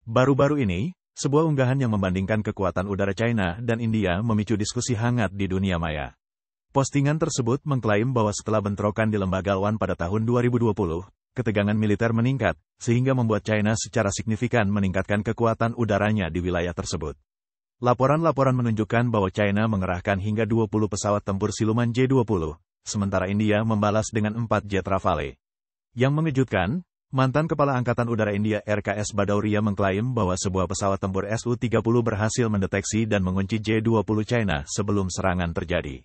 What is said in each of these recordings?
Baru-baru ini, sebuah unggahan yang membandingkan kekuatan udara China dan India memicu diskusi hangat di dunia maya. Postingan tersebut mengklaim bahwa setelah bentrokan di Lembah Galwan pada tahun 2020, ketegangan militer meningkat, sehingga membuat China secara signifikan meningkatkan kekuatan udaranya di wilayah tersebut. Laporan-laporan menunjukkan bahwa China mengerahkan hingga 20 pesawat tempur siluman J-20, sementara India membalas dengan 4 jet Rafale. Yang mengejutkan, mantan Kepala Angkatan Udara India RKS Bhadauria mengklaim bahwa sebuah pesawat tempur Su-30 berhasil mendeteksi dan mengunci J-20 China sebelum serangan terjadi.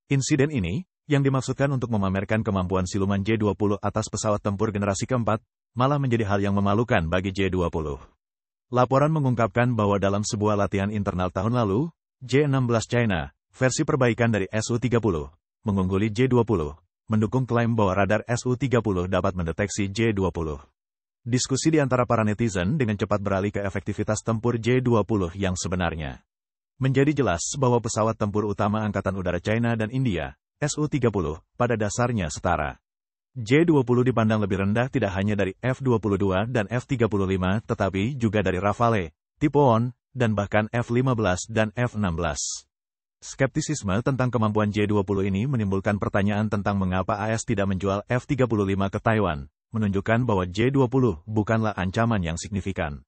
Insiden ini, yang dimaksudkan untuk memamerkan kemampuan siluman J-20 atas pesawat tempur generasi keempat, malah menjadi hal yang memalukan bagi J-20. Laporan mengungkapkan bahwa dalam sebuah latihan internal tahun lalu, J-16 China, versi perbaikan dari Su-30, mengungguli J-20, mendukung klaim bahwa radar Su-30 dapat mendeteksi J-20. Diskusi di antara para netizen dengan cepat beralih ke efektivitas tempur J-20 yang sebenarnya. Menjadi jelas bahwa pesawat tempur utama Angkatan Udara China dan India, Su-30, pada dasarnya setara. J-20 dipandang lebih rendah tidak hanya dari F-22 dan F-35 tetapi juga dari Rafale, Typhoon, dan bahkan F-15 dan F-16. Skeptisisme tentang kemampuan J-20 ini menimbulkan pertanyaan tentang mengapa AS tidak menjual F-35 ke Taiwan, menunjukkan bahwa J-20 bukanlah ancaman yang signifikan.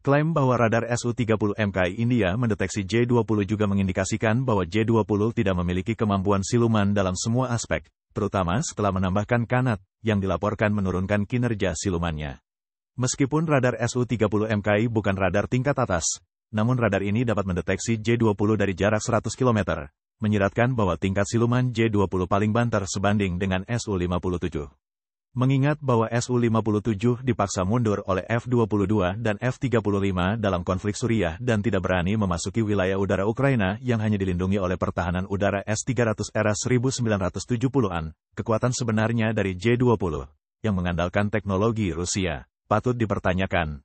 Klaim bahwa radar Su-30 MKI India mendeteksi J-20 juga mengindikasikan bahwa J-20 tidak memiliki kemampuan siluman dalam semua aspek, terutama setelah menambahkan kanat, yang dilaporkan menurunkan kinerja silumannya. Meskipun radar Su-30 MKI bukan radar tingkat atas, namun radar ini dapat mendeteksi J-20 dari jarak 100 km, menyiratkan bahwa tingkat siluman J-20 paling banter sebanding dengan Su-57. Mengingat bahwa Su-57 dipaksa mundur oleh F-22 dan F-35 dalam konflik Suriah dan tidak berani memasuki wilayah udara Ukraina yang hanya dilindungi oleh pertahanan udara S-300 era 1970-an, kekuatan sebenarnya dari J-20, yang mengandalkan teknologi Rusia, patut dipertanyakan.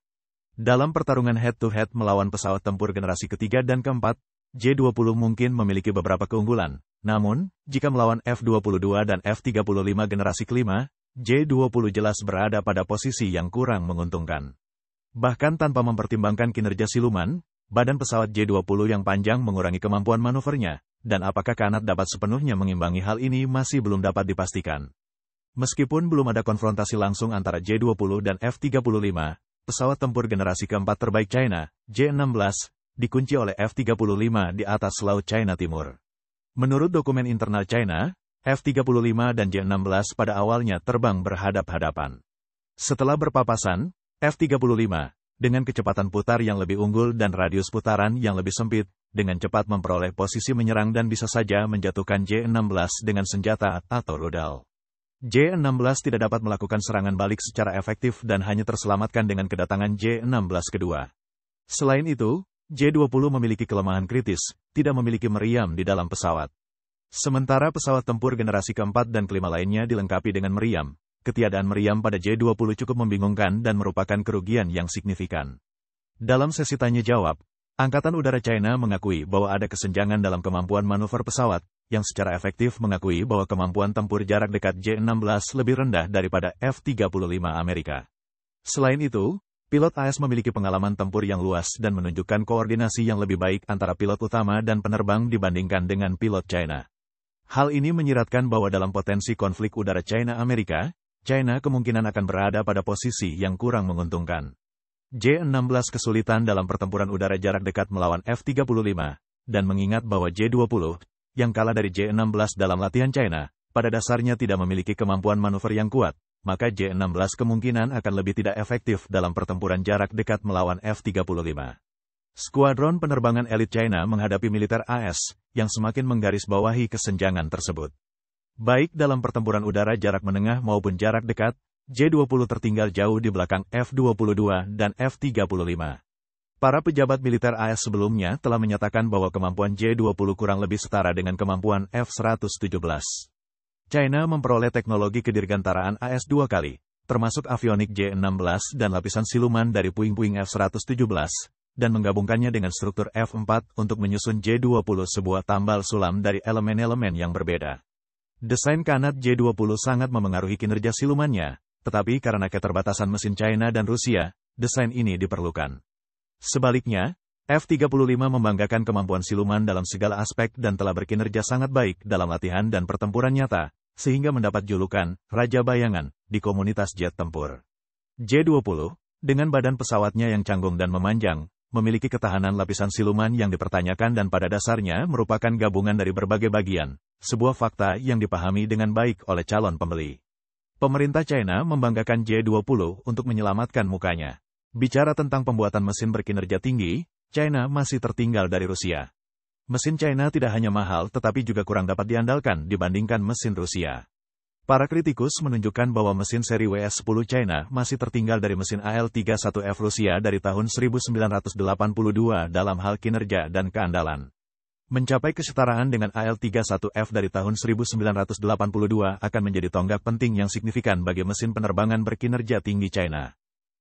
Dalam pertarungan head-to-head melawan pesawat tempur generasi ketiga dan keempat, J-20 mungkin memiliki beberapa keunggulan. Namun, jika melawan F-22 dan F-35 generasi kelima, J-20 jelas berada pada posisi yang kurang menguntungkan. Bahkan tanpa mempertimbangkan kinerja siluman, badan pesawat J-20 yang panjang mengurangi kemampuan manuvernya, dan apakah kanat dapat sepenuhnya mengimbangi hal ini masih belum dapat dipastikan. Meskipun belum ada konfrontasi langsung antara J-20 dan F-35, pesawat tempur generasi keempat terbaik China, J-16, dikunci oleh F-35 di atas Laut China Timur. Menurut dokumen internal China, F-35 dan J-16 pada awalnya terbang berhadap-hadapan. Setelah berpapasan, F-35, dengan kecepatan putar yang lebih unggul dan radius putaran yang lebih sempit, dengan cepat memperoleh posisi menyerang dan bisa saja menjatuhkan J-16 dengan senjata atau rudal. J-16 tidak dapat melakukan serangan balik secara efektif dan hanya terselamatkan dengan kedatangan J-16 kedua. Selain itu, J-20 memiliki kelemahan kritis, tidak memiliki meriam di dalam pesawat. Sementara pesawat tempur generasi keempat dan kelima lainnya dilengkapi dengan meriam, ketiadaan meriam pada J-20 cukup membingungkan dan merupakan kerugian yang signifikan. Dalam sesi tanya-jawab, Angkatan Udara China mengakui bahwa ada kesenjangan dalam kemampuan manuver pesawat, yang secara efektif mengakui bahwa kemampuan tempur jarak dekat J-16 lebih rendah daripada F-35 Amerika. Selain itu, pilot AS memiliki pengalaman tempur yang luas dan menunjukkan koordinasi yang lebih baik antara pilot utama dan penerbang dibandingkan dengan pilot China. Hal ini menyiratkan bahwa dalam potensi konflik udara China-Amerika, China kemungkinan akan berada pada posisi yang kurang menguntungkan. J-16 kesulitan dalam pertempuran udara jarak dekat melawan F-35, dan mengingat bahwa J-20, yang kalah dari J-16 dalam latihan China, pada dasarnya tidak memiliki kemampuan manuver yang kuat, maka J-16 kemungkinan akan lebih tidak efektif dalam pertempuran jarak dekat melawan F-35. Skuadron penerbangan elit China menghadapi militer AS, yang semakin menggarisbawahi kesenjangan tersebut. Baik dalam pertempuran udara jarak menengah maupun jarak dekat, J-20 tertinggal jauh di belakang F-22 dan F-35. Para pejabat militer AS sebelumnya telah menyatakan bahwa kemampuan J-20 kurang lebih setara dengan kemampuan F-117. China memperoleh teknologi kedirgantaraan AS 2 kali, termasuk avionik J-16 dan lapisan siluman dari puing-puing F-117, dan menggabungkannya dengan struktur F-4 untuk menyusun J-20 sebuah tambal sulam dari elemen-elemen yang berbeda. Desain kanat J-20 sangat memengaruhi kinerja silumannya, tetapi karena keterbatasan mesin China dan Rusia, desain ini diperlukan. Sebaliknya, F-35 membanggakan kemampuan siluman dalam segala aspek dan telah berkinerja sangat baik dalam latihan dan pertempuran nyata, sehingga mendapat julukan Raja Bayangan di komunitas jet tempur. J-20, dengan badan pesawatnya yang canggung dan memanjang, memiliki ketahanan lapisan siluman yang dipertanyakan dan pada dasarnya merupakan gabungan dari berbagai bagian, sebuah fakta yang dipahami dengan baik oleh calon pembeli. Pemerintah China membanggakan J-20 untuk menyelamatkan mukanya. Bicara tentang pembuatan mesin berkinerja tinggi, China masih tertinggal dari Rusia. Mesin China tidak hanya mahal tetapi juga kurang dapat diandalkan dibandingkan mesin Rusia. Para kritikus menunjukkan bahwa mesin seri WS-10 China masih tertinggal dari mesin AL-31F Rusia dari tahun 1982 dalam hal kinerja dan keandalan. Mencapai kesetaraan dengan AL-31F dari tahun 1982 akan menjadi tonggak penting yang signifikan bagi mesin penerbangan berkinerja tinggi China.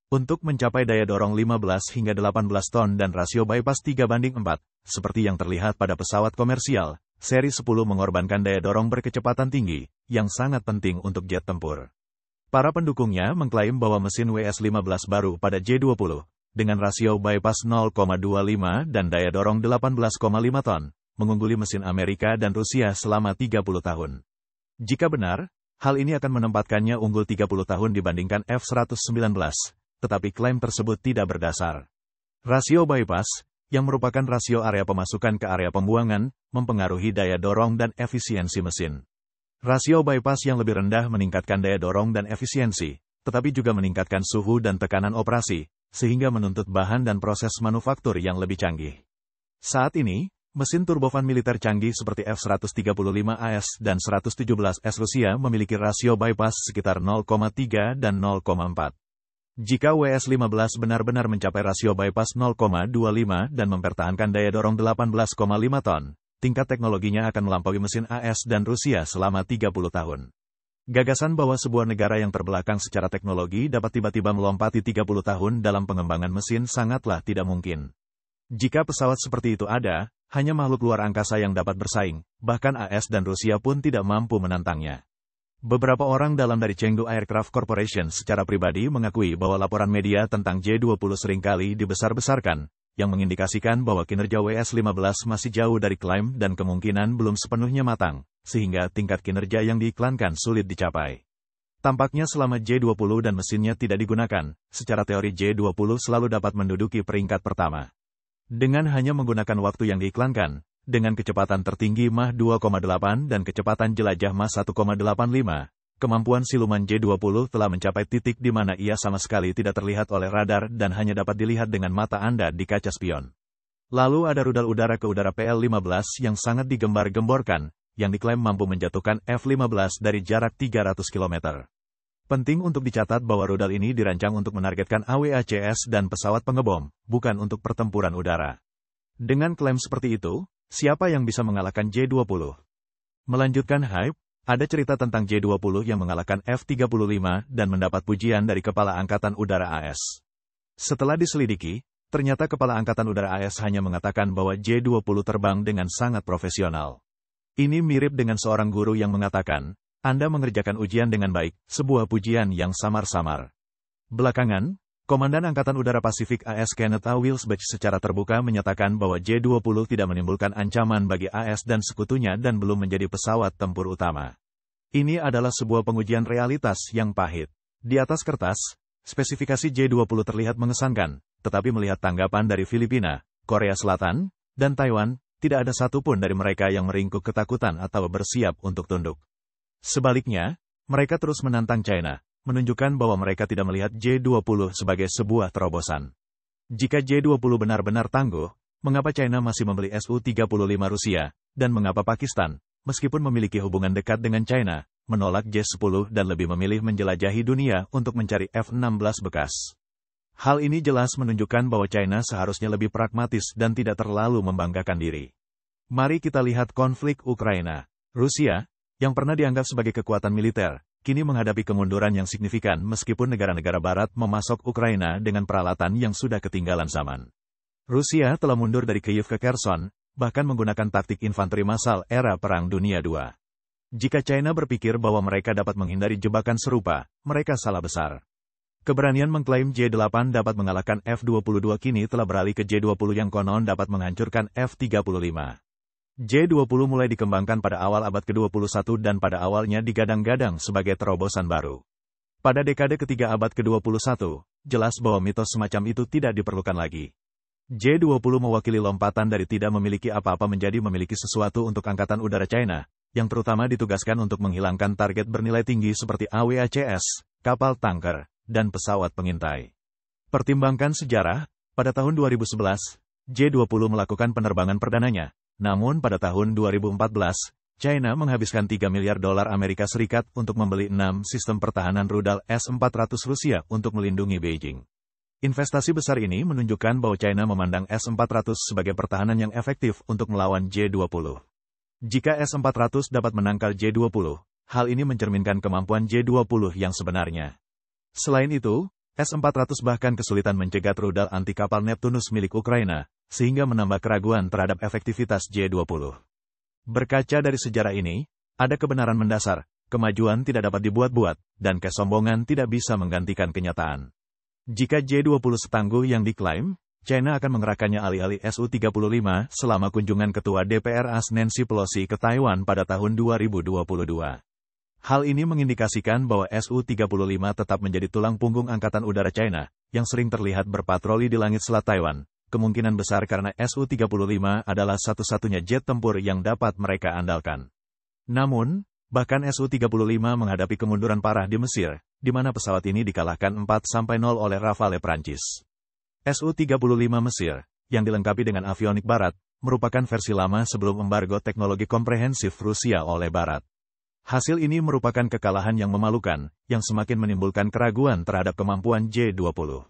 Untuk mencapai daya dorong 15 hingga 18 ton dan rasio bypass 3:4, seperti yang terlihat pada pesawat komersial, seri 10 mengorbankan daya dorong berkecepatan tinggi, yang sangat penting untuk jet tempur. Para pendukungnya mengklaim bahwa mesin WS-15 baru pada J-20, dengan rasio bypass 0,25 dan daya dorong 18,5 ton, mengungguli mesin Amerika dan Rusia selama 30 tahun. Jika benar, hal ini akan menempatkannya unggul 30 tahun dibandingkan F-119, tetapi klaim tersebut tidak berdasar. Rasio bypass, yang merupakan rasio area pemasukan ke area pembuangan, mempengaruhi daya dorong dan efisiensi mesin. Rasio bypass yang lebih rendah meningkatkan daya dorong dan efisiensi, tetapi juga meningkatkan suhu dan tekanan operasi, sehingga menuntut bahan dan proses manufaktur yang lebih canggih. Saat ini, mesin turbofan militer canggih seperti F-135AS dan 117S Rusia memiliki rasio bypass sekitar 0,3 dan 0,4. Jika WS-15 benar-benar mencapai rasio bypass 0,25 dan mempertahankan daya dorong 18,5 ton, tingkat teknologinya akan melampaui mesin AS dan Rusia selama 30 tahun. Gagasan bahwa sebuah negara yang terbelakang secara teknologi dapat tiba-tiba melompati 30 tahun dalam pengembangan mesin sangatlah tidak mungkin. Jika pesawat seperti itu ada, hanya makhluk luar angkasa yang dapat bersaing, bahkan AS dan Rusia pun tidak mampu menantangnya. Beberapa orang dalam dari Chengdu Aircraft Corporation secara pribadi mengakui bahwa laporan media tentang J-20 seringkali dibesar-besarkan, yang mengindikasikan bahwa kinerja WS-15 masih jauh dari klaim dan kemungkinan belum sepenuhnya matang, sehingga tingkat kinerja yang diiklankan sulit dicapai. Tampaknya selama J-20 dan mesinnya tidak digunakan, secara teori J-20 selalu dapat menduduki peringkat pertama. Dengan hanya menggunakan waktu yang diiklankan, dengan kecepatan tertinggi Mach 2,8 dan kecepatan jelajah Mach 1,85, kemampuan siluman J-20 telah mencapai titik di mana ia sama sekali tidak terlihat oleh radar dan hanya dapat dilihat dengan mata Anda di kaca spion. Lalu ada rudal udara ke udara PL-15 yang sangat digembar-gemborkan, yang diklaim mampu menjatuhkan F-15 dari jarak 300 km. Penting untuk dicatat bahwa rudal ini dirancang untuk menargetkan AWACS dan pesawat pengebom, bukan untuk pertempuran udara. Dengan klaim seperti itu, siapa yang bisa mengalahkan J-20? Melanjutkan hype, ada cerita tentang J-20 yang mengalahkan F-35 dan mendapat pujian dari Kepala Angkatan Udara AS. Setelah diselidiki, ternyata Kepala Angkatan Udara AS hanya mengatakan bahwa J-20 terbang dengan sangat profesional. Ini mirip dengan seorang guru yang mengatakan, Anda mengerjakan ujian dengan baik, sebuah pujian yang samar-samar. Belakangan, Komandan Angkatan Udara Pasifik AS Kenneth A. Wilsbach secara terbuka menyatakan bahwa J-20 tidak menimbulkan ancaman bagi AS dan sekutunya dan belum menjadi pesawat tempur utama. Ini adalah sebuah pengujian realitas yang pahit. Di atas kertas, spesifikasi J-20 terlihat mengesankan, tetapi melihat tanggapan dari Filipina, Korea Selatan, dan Taiwan, tidak ada satupun dari mereka yang meringkuk ketakutan atau bersiap untuk tunduk. Sebaliknya, mereka terus menantang China, menunjukkan bahwa mereka tidak melihat J-20 sebagai sebuah terobosan. Jika J-20 benar-benar tangguh, mengapa China masih membeli Su-35 Rusia, dan mengapa Pakistan, meskipun memiliki hubungan dekat dengan China, menolak J-10 dan lebih memilih menjelajahi dunia untuk mencari F-16 bekas? Hal ini jelas menunjukkan bahwa China seharusnya lebih pragmatis dan tidak terlalu membanggakan diri. Mari kita lihat konflik Ukraina. Rusia, yang pernah dianggap sebagai kekuatan militer, kini menghadapi kemunduran yang signifikan meskipun negara-negara barat memasok Ukraina dengan peralatan yang sudah ketinggalan zaman. Rusia telah mundur dari Kyiv ke Kherson, bahkan menggunakan taktik infanteri massal era Perang Dunia II. Jika China berpikir bahwa mereka dapat menghindari jebakan serupa, mereka salah besar. Keberanian mengklaim J-8 dapat mengalahkan F-22 kini telah beralih ke J-20 yang konon dapat menghancurkan F-35. J-20 mulai dikembangkan pada awal abad ke-21 dan pada awalnya digadang-gadang sebagai terobosan baru. Pada dekade ketiga abad ke-21, jelas bahwa mitos semacam itu tidak diperlukan lagi. J-20 mewakili lompatan dari tidak memiliki apa-apa menjadi memiliki sesuatu untuk Angkatan Udara China, yang terutama ditugaskan untuk menghilangkan target bernilai tinggi seperti AWACS, kapal tanker, dan pesawat pengintai. Pertimbangkan sejarah, pada tahun 2011, J-20 melakukan penerbangan perdananya, namun pada tahun 2014, China menghabiskan $3 miliar Amerika Serikat untuk membeli 6 sistem pertahanan rudal S-400 Rusia untuk melindungi Beijing. Investasi besar ini menunjukkan bahwa China memandang S-400 sebagai pertahanan yang efektif untuk melawan J-20. Jika S-400 dapat menangkal J-20, hal ini mencerminkan kemampuan J-20 yang sebenarnya. Selain itu, S-400 bahkan kesulitan mencegat rudal anti kapal Neptunus milik Ukraina, sehingga menambah keraguan terhadap efektivitas J-20. Berkaca dari sejarah ini, ada kebenaran mendasar, kemajuan tidak dapat dibuat-buat, dan kesombongan tidak bisa menggantikan kenyataan. Jika J-20 setangguh yang diklaim, China akan mengerahkannya alih-alih Su-35 selama kunjungan Ketua DPR AS Nancy Pelosi ke Taiwan pada tahun 2022. Hal ini mengindikasikan bahwa Su-35 tetap menjadi tulang punggung Angkatan Udara China, yang sering terlihat berpatroli di langit Selat Taiwan, kemungkinan besar karena Su-35 adalah satu-satunya jet tempur yang dapat mereka andalkan. Namun, bahkan Su-35 menghadapi kemunduran parah di Mesir, di mana pesawat ini dikalahkan 4-0 oleh Rafale Prancis. Su-35 Mesir, yang dilengkapi dengan avionik Barat, merupakan versi lama sebelum embargo teknologi komprehensif Rusia oleh Barat. Hasil ini merupakan kekalahan yang memalukan, yang semakin menimbulkan keraguan terhadap kemampuan J-20.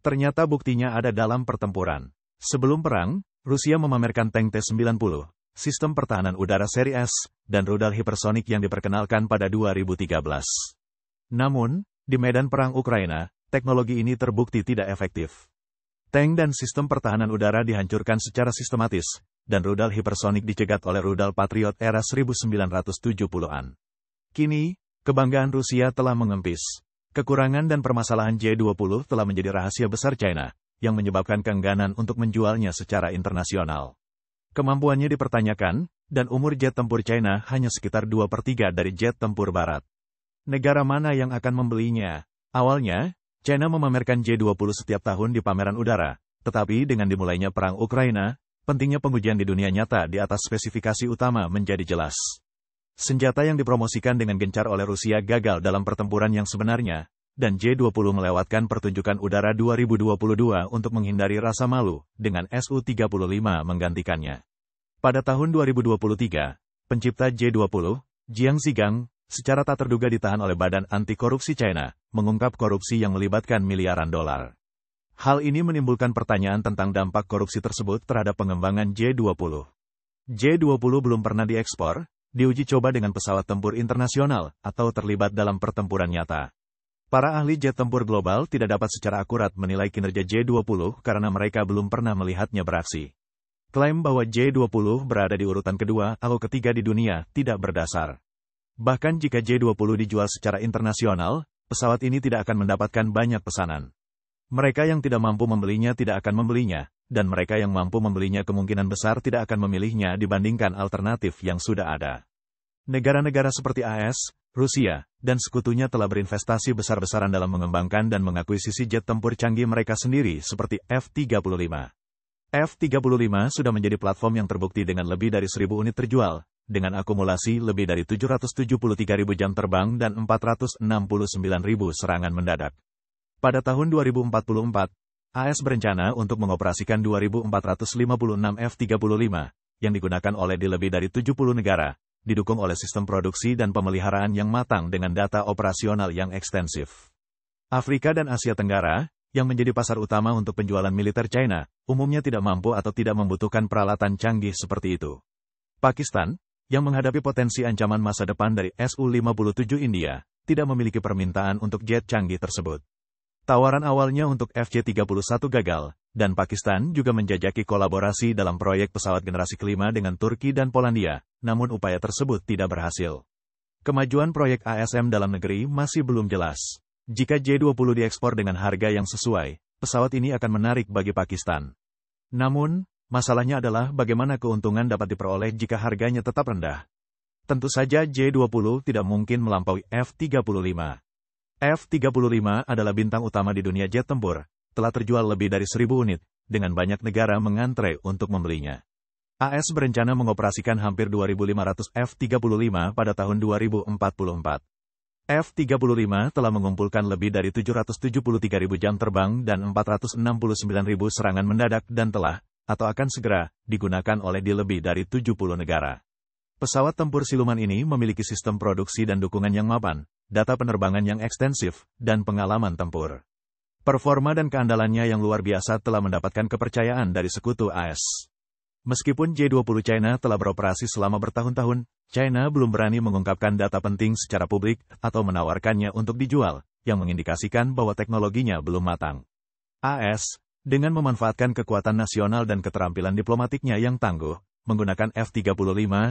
Ternyata buktinya ada dalam pertempuran. Sebelum perang, Rusia memamerkan tank T-90, sistem pertahanan udara seri S, dan rudal hipersonik yang diperkenalkan pada 2013. Namun, di medan perang Ukraina, teknologi ini terbukti tidak efektif. Tank dan sistem pertahanan udara dihancurkan secara sistematis, dan rudal hipersonik dicegat oleh rudal Patriot era 1970-an. Kini, kebanggaan Rusia telah mengempis. Kekurangan dan permasalahan J-20 telah menjadi rahasia besar China, yang menyebabkan keengganan untuk menjualnya secara internasional. Kemampuannya dipertanyakan, dan umur jet tempur China hanya sekitar 2/3 dari jet tempur Barat. Negara mana yang akan membelinya? Awalnya, China memamerkan J-20 setiap tahun di pameran udara, tetapi dengan dimulainya perang Ukraina, pentingnya pengujian di dunia nyata di atas spesifikasi utama menjadi jelas. Senjata yang dipromosikan dengan gencar oleh Rusia gagal dalam pertempuran yang sebenarnya, dan J-20 melewatkan pertunjukan udara 2022 untuk menghindari rasa malu, dengan Su-35 menggantikannya. Pada tahun 2023, pencipta J-20, Jiang Zigang, secara tak terduga ditahan oleh Badan Anti Korupsi China, mengungkap korupsi yang melibatkan miliaran dolar. Hal ini menimbulkan pertanyaan tentang dampak korupsi tersebut terhadap pengembangan J-20. J-20 belum pernah diekspor, diuji coba dengan pesawat tempur internasional, atau terlibat dalam pertempuran nyata. Para ahli jet tempur global tidak dapat secara akurat menilai kinerja J-20 karena mereka belum pernah melihatnya beraksi. Klaim bahwa J-20 berada di urutan kedua atau ketiga di dunia tidak berdasar. Bahkan jika J-20 dijual secara internasional, pesawat ini tidak akan mendapatkan banyak pesanan. Mereka yang tidak mampu membelinya tidak akan membelinya, dan mereka yang mampu membelinya kemungkinan besar tidak akan memilihnya dibandingkan alternatif yang sudah ada. Negara-negara seperti AS, Rusia, dan sekutunya telah berinvestasi besar-besaran dalam mengembangkan dan mengakuisisi jet tempur canggih mereka sendiri seperti F-35. F-35 sudah menjadi platform yang terbukti dengan lebih dari 1.000 unit terjual, dengan akumulasi lebih dari 773.000 jam terbang dan 469.000 serangan mendadak. Pada tahun 2044, AS berencana untuk mengoperasikan 2.456 F-35, yang digunakan oleh di lebih dari 70 negara, didukung oleh sistem produksi dan pemeliharaan yang matang dengan data operasional yang ekstensif. Afrika dan Asia Tenggara, yang menjadi pasar utama untuk penjualan militer China, umumnya tidak mampu atau tidak membutuhkan peralatan canggih seperti itu. Pakistan, yang menghadapi potensi ancaman masa depan dari Su-57 India, tidak memiliki permintaan untuk jet canggih tersebut. Tawaran awalnya untuk FC-31 gagal, dan Pakistan juga menjajaki kolaborasi dalam proyek pesawat generasi kelima dengan Turki dan Polandia, namun upaya tersebut tidak berhasil. Kemajuan proyek ASM dalam negeri masih belum jelas. Jika J-20 diekspor dengan harga yang sesuai, pesawat ini akan menarik bagi Pakistan. Namun, masalahnya adalah bagaimana keuntungan dapat diperoleh jika harganya tetap rendah. Tentu saja J-20 tidak mungkin melampaui F-35. F-35 adalah bintang utama di dunia jet tempur, telah terjual lebih dari 1.000 unit, dengan banyak negara mengantre untuk membelinya. AS berencana mengoperasikan hampir 2.500 F-35 pada tahun 2044. F-35 telah mengumpulkan lebih dari 773.000 jam terbang dan 469.000 serangan mendadak dan telah, atau akan segera, digunakan oleh di lebih dari 70 negara. Pesawat tempur siluman ini memiliki sistem produksi dan dukungan yang mapan, data penerbangan yang ekstensif, dan pengalaman tempur. Performa dan keandalannya yang luar biasa telah mendapatkan kepercayaan dari sekutu AS. Meskipun J-20 China telah beroperasi selama bertahun-tahun, China belum berani mengungkapkan data penting secara publik atau menawarkannya untuk dijual, yang mengindikasikan bahwa teknologinya belum matang. AS, dengan memanfaatkan kekuatan nasional dan keterampilan diplomatiknya yang tangguh, menggunakan F-35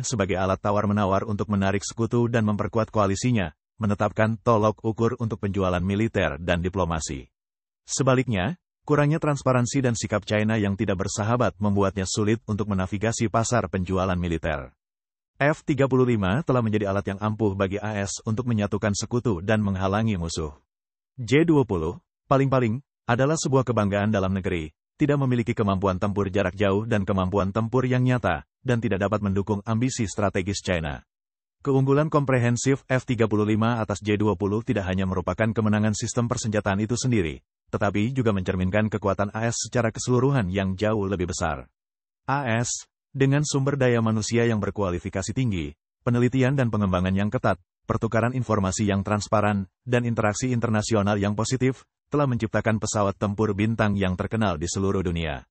sebagai alat tawar-menawar untuk menarik sekutu dan memperkuat koalisinya, menetapkan tolok ukur untuk penjualan militer dan diplomasi. Sebaliknya, kurangnya transparansi dan sikap China yang tidak bersahabat membuatnya sulit untuk menavigasi pasar penjualan militer. F-35 telah menjadi alat yang ampuh bagi AS untuk menyatukan sekutu dan menghalangi musuh. J-20, paling-paling, adalah sebuah kebanggaan dalam negeri, tidak memiliki kemampuan tempur jarak jauh dan kemampuan tempur yang nyata, dan tidak dapat mendukung ambisi strategis China. Keunggulan komprehensif F-35 atas J-20 tidak hanya merupakan kemenangan sistem persenjataan itu sendiri, tetapi juga mencerminkan kekuatan AS secara keseluruhan yang jauh lebih besar. AS, dengan sumber daya manusia yang berkualifikasi tinggi, penelitian dan pengembangan yang ketat, pertukaran informasi yang transparan, dan interaksi internasional yang positif, telah menciptakan pesawat tempur bintang yang terkenal di seluruh dunia.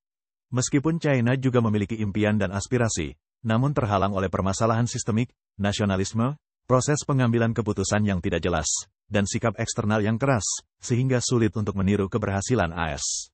Meskipun China juga memiliki impian dan aspirasi, namun terhalang oleh permasalahan sistemik, nasionalisme, proses pengambilan keputusan yang tidak jelas, dan sikap eksternal yang keras, sehingga sulit untuk meniru keberhasilan AS.